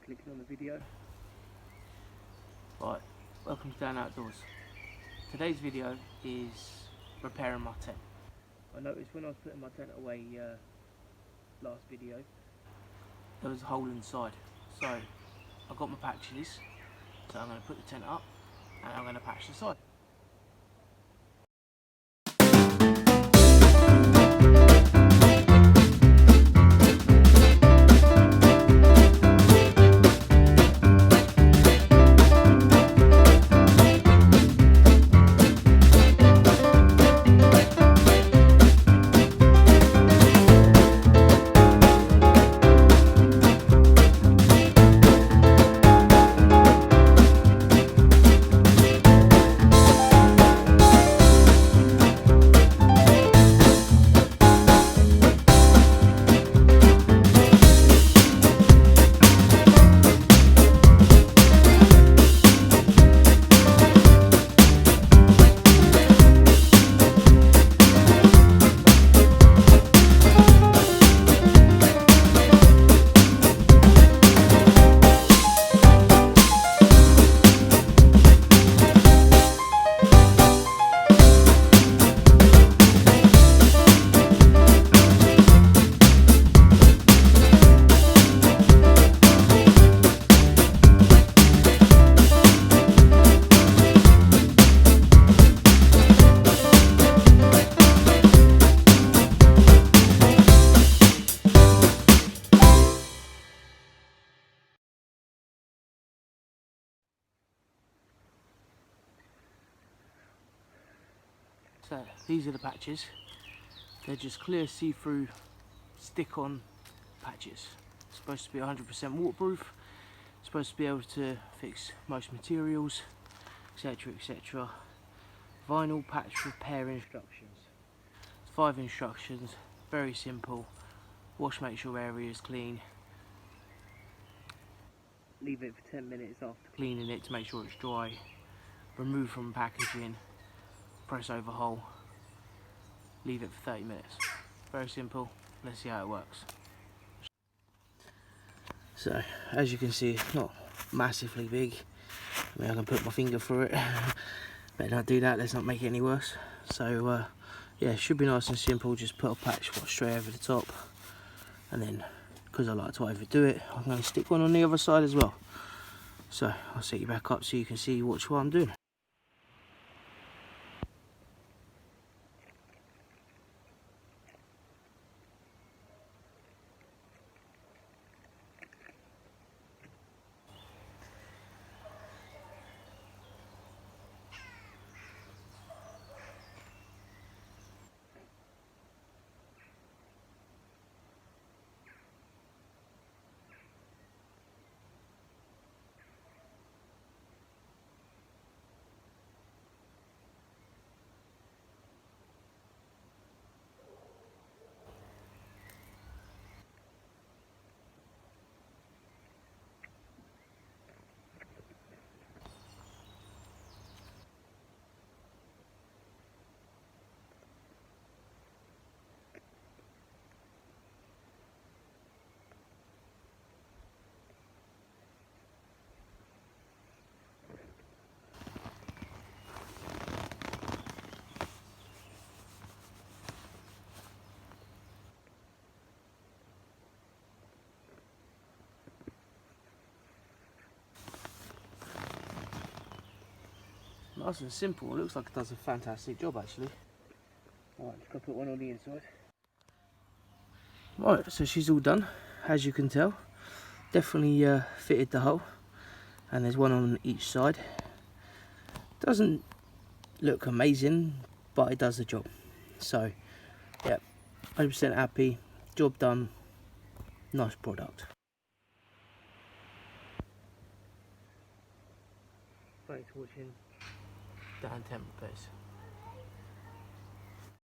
clicking on the video. Right, welcome to Dan Outdoors. Today's video is repairing my tent. I noticed when I was putting my tent away last video, there was a hole inside, so I got my patches, so I'm going to put the tent up and I'm going to patch the side. So these are the patches. They're just clear see-through stick-on patches. It's supposed to be 100% waterproof. It's supposed to be able to fix most materials, etc, etc. Vinyl patch repair instructions. 5 instructions, very simple. Wash, make sure area is clean. leave it for 10 minutes after Cleaning it to make sure it's dry. Remove from packaging. Press over hole. Leave it for 30 minutes. Very simple. Let's see how it works. So, as you can see, it's not massively big. I mean, I can put my finger through it. Better not do that, let's not make it any worse. So, yeah, it should be nice and simple. Just put a patch straight over the top. And then, because I like to overdo it, I'm going to stick one on the other side as well. So, I'll set you back up so you can see what I'm doing. Nice and simple. It looks like it does a fantastic job actually. Alright, just gotta put one on the inside. Right, so she's all done, as you can tell. Definitely fitted the hole, and there's one on each side. Doesn't look amazing, but it does the job. So, yeah, 100% happy. Job done. Nice product. Thanks for watching. Dan Tent Repairs.